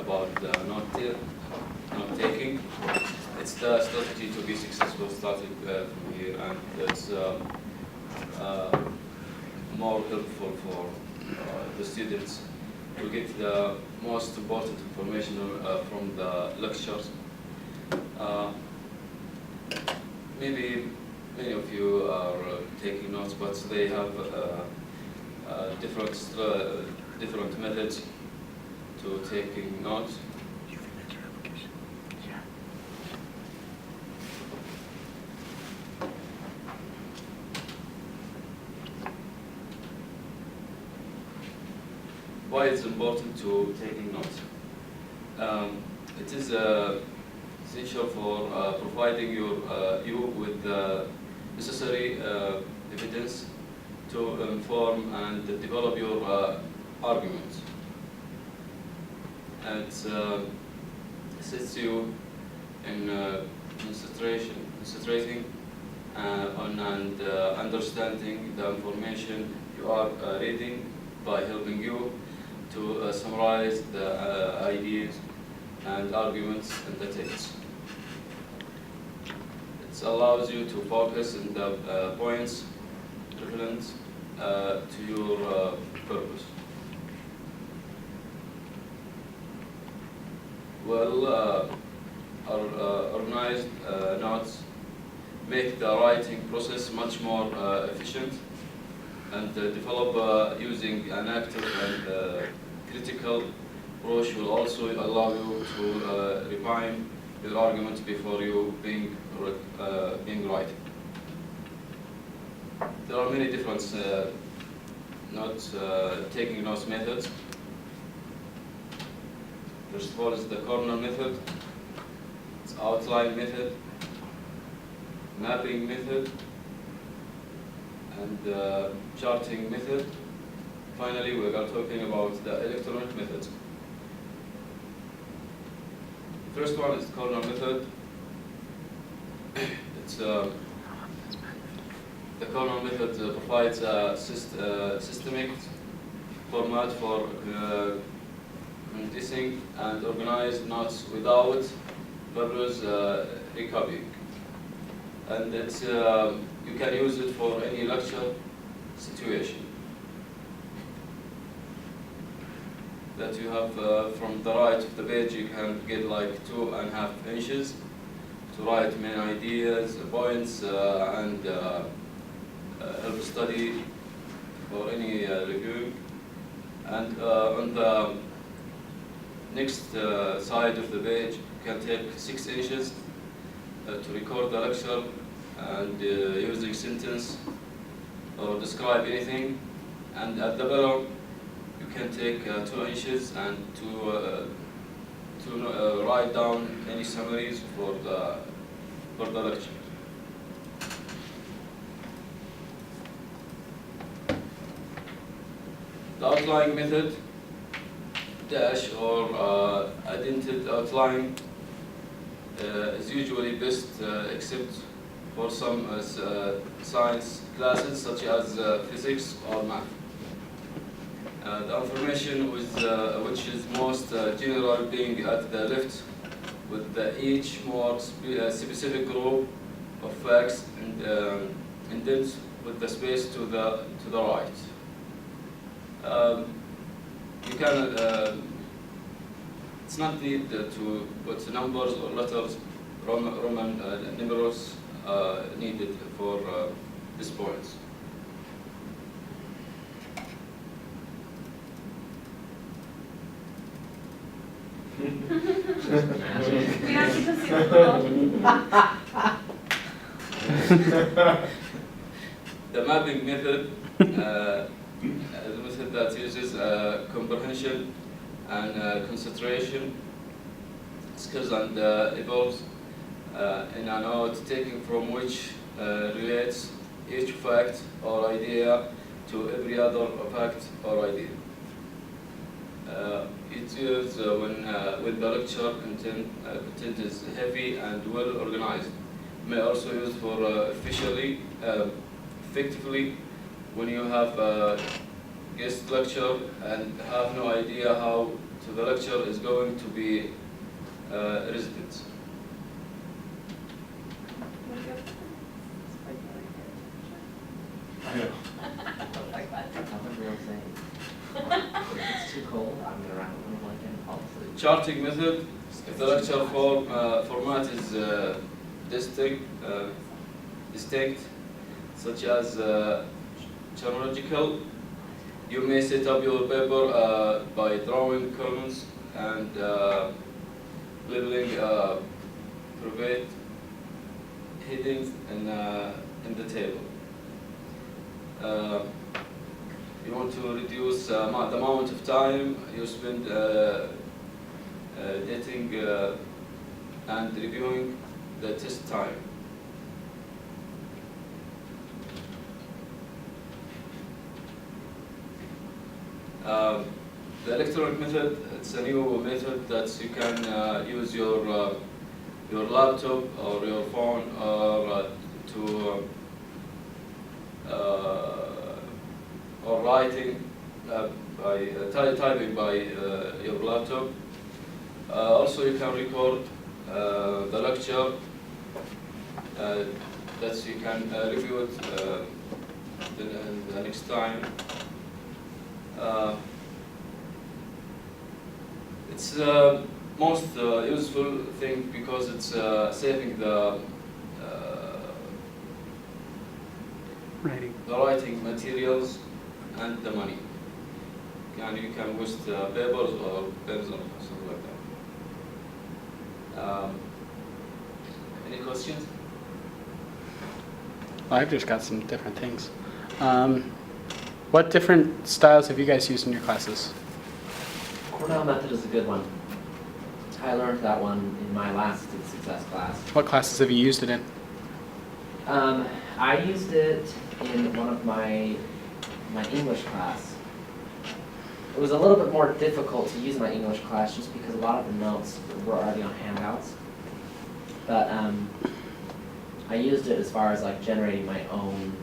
about the note-taking. It's the strategy to be successful starting from here, and it's more helpful for the students to get the most important information from the lectures. Maybe many of you are taking notes, but they have different methods to taking notes. Why it's important to taking notes? It is essential for providing you with the necessary evidence to inform and develop your arguments. It assists you in concentrating on and understanding the information you are reading by helping you to summarize the ideas and arguments in the text. It allows you to focus on the points relevant to your purpose. Well, organized notes make the writing process much more efficient, and develop using an active and critical approach will also allow you to refine your argument before you being writing. There are many different taking notes methods. First of all is the Cornell Method, it's outline method, mapping method, and charting method. Finally, we are talking about the electronic method. The first one is Cornell Method. It's the Cornell Method provides a systemic format for condensing and organized notes without verbose recopying, and it's you can use it for any lecture situation that you have. From the right of the page, you can get like 2.5 inches to write main ideas, points, and help study for any review. And on the next side of the page, you can take 6 inches to record the lecture and using sentence or describe anything. And at the bottom, you can take 2 inches and to write down any summaries for the lecture. The outline method, dash or indented outline, is usually best except for some science classes such as physics or math. The information which is most general being at the left, with each more specific group of facts and indents with the space to the right. You can. It's not needed to put numbers or letters, Roman numerals needed for this point. We have to The mapping method is a method that uses comprehension and concentration skills and evolves in a note taking from which relates each fact or idea to every other fact or idea. It's used when the lecture content is heavy and well organized. May also used for effectively when you have a guest lecture and have no idea how to to the lecture is going to be residents. I know. Like what? Nothing real saying. If it's too cold, I'm gonna wrap it in a blanket and fall asleep. Charting method, if the lecture format is distinct, such as chronological, you may set up your paper by drawing columns and labeling private headings in the table. You want to reduce the amount of time you spend editing and reviewing the test time. The electronic method, it's a new method that you can use your laptop or your phone or or writing by typing by your laptop. Also, you can record the lecture that you can review it the next time. It's the most useful thing because it's saving the writing materials and the money. And you can waste papers or pens or something like that. Any questions? I've just got some different things. What different styles have you guys used in your classes? Cornell Method is a good one. I learned that one in my last Student Success class. What classes have you used it in? I used it in one of my English class. It was a little bit more difficult to use my English class just because a lot of the notes were already on handouts. But I used it as far as like generating my own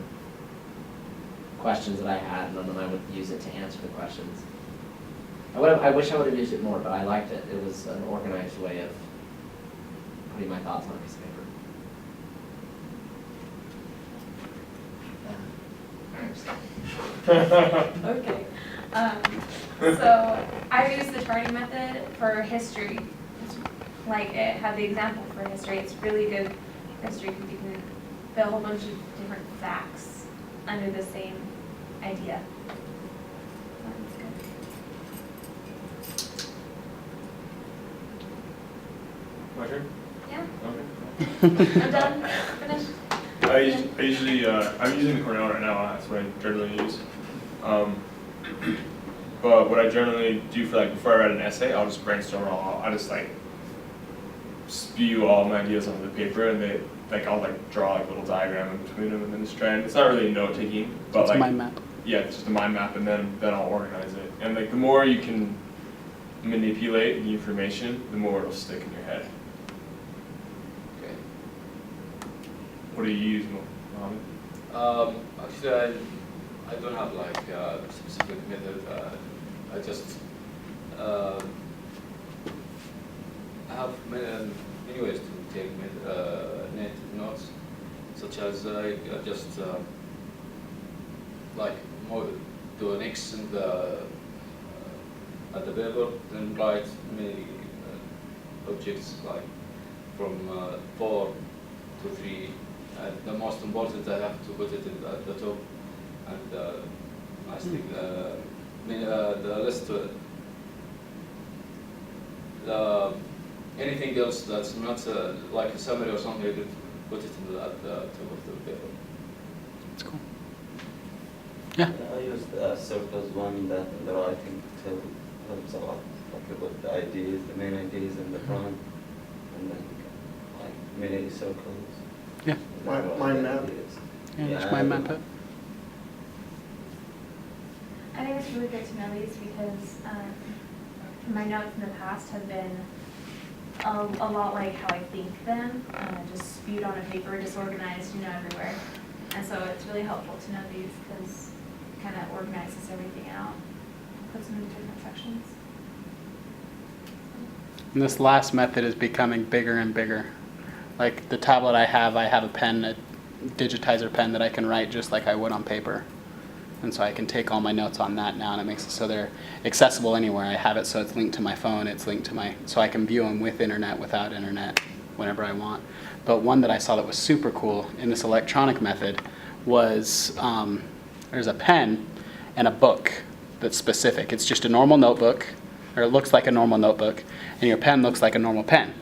questions that I had, and then I would use it to answer the questions. I wish I would have used it more, but I liked it. It was an organized way of putting my thoughts on a piece of paper. Okay. So I used the charting method for history. Like it had the example for history. It's really good history because you can fit a whole bunch of different facts under the same idea. My turn? Yeah. Okay. I'm done. Finished. I'm using the Cornell right now. That's what I generally use. But what I generally do for like before I write an essay, I'll just brainstorm it all. I just like spew all my ideas onto the paper, and I'll like draw like a little diagram in between them, and then just try. And it's not really note taking, but It's like a mind map. yeah, it's just a mind map, and then I'll organize it. And like the more you can manipulate the information, the more it'll stick in your head. Okay. What do you use, Mohammed? Actually, I don't have like a specific method. I just have many ways to take notes, such as I just like do an X in at the paper, then write many objects like from 4 to 3. And the most important, I have to put it at the top, and I think the rest, anything else that's not like a summary or something, I could put it at the top of the paper. That's cool. Yeah. I use the circles one that in the writing too helps a lot. Like with the ideas, the main ideas in the front, and then like many circles. Yeah. Mind map. Yeah, just mind map it. I think it's really good to know these because my notes in the past have been a lot like how I think them, just spewed on a paper, disorganized, everywhere. And so it's really helpful to know these because it kind of organizes everything out, puts them into different sections. And this last method is becoming bigger and bigger. Like the tablet I have a pen, a digitizer pen that I can write just like I would on paper. And so I can take all my notes on that now, and it makes it so they're accessible anywhere. I have it so it's linked to my phone, it's linked to my, so I can view them with internet, without internet, whenever I want. But one that I saw that was super cool in this electronic method was, there's a pen and a book that's specific. It's just a normal notebook, or it looks like a normal notebook, and your pen looks like a normal pen.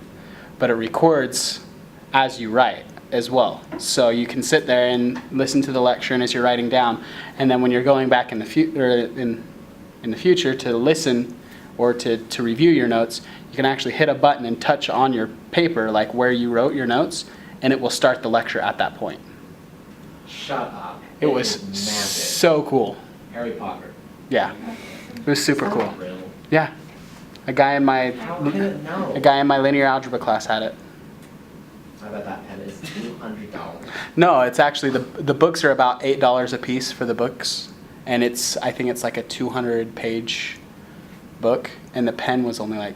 But it records as you write as well. So you can sit there and listen to the lecture and as you're writing down, and then when you're going back in the future to listen or to review your notes, you can actually hit a button and touch on your paper, like where you wrote your notes, and it will start the lecture at that point. Shut up. It was is massive. so cool. Harry Potter. Yeah, it was super cool. Real. Yeah, a guy in my linear algebra class had it. I bet that pen is $200. No, it's actually the books are about $8 a piece for the books, and I think it's like a 200-page book, and the pen was only like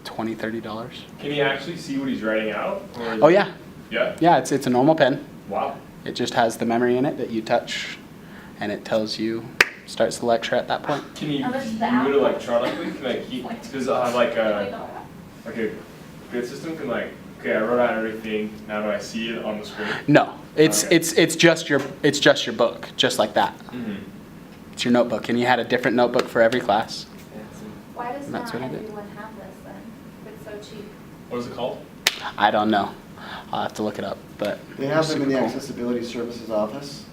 $20, $30. Can he actually see what he's writing out? Or is Oh it- yeah, Yeah? yeah. It's a normal pen. Wow. It just has the memory in it that you touch, and it tells you, starts the lecture at that point. Can you Oh, that's view the it Apple. electronically? Can like does it have like a grid system? Can like, okay, I wrote out everything. Now do I see it on the screen? No, it's Okay. it's just your book, just like that. Mm-hmm. It's your notebook, and you had a different notebook for every class. Why does That's not what I did. everyone have this then? If it's so cheap. What is it called? I don't know. I'll have to look it up, but They have them in the super cool. Accessibility Services Office.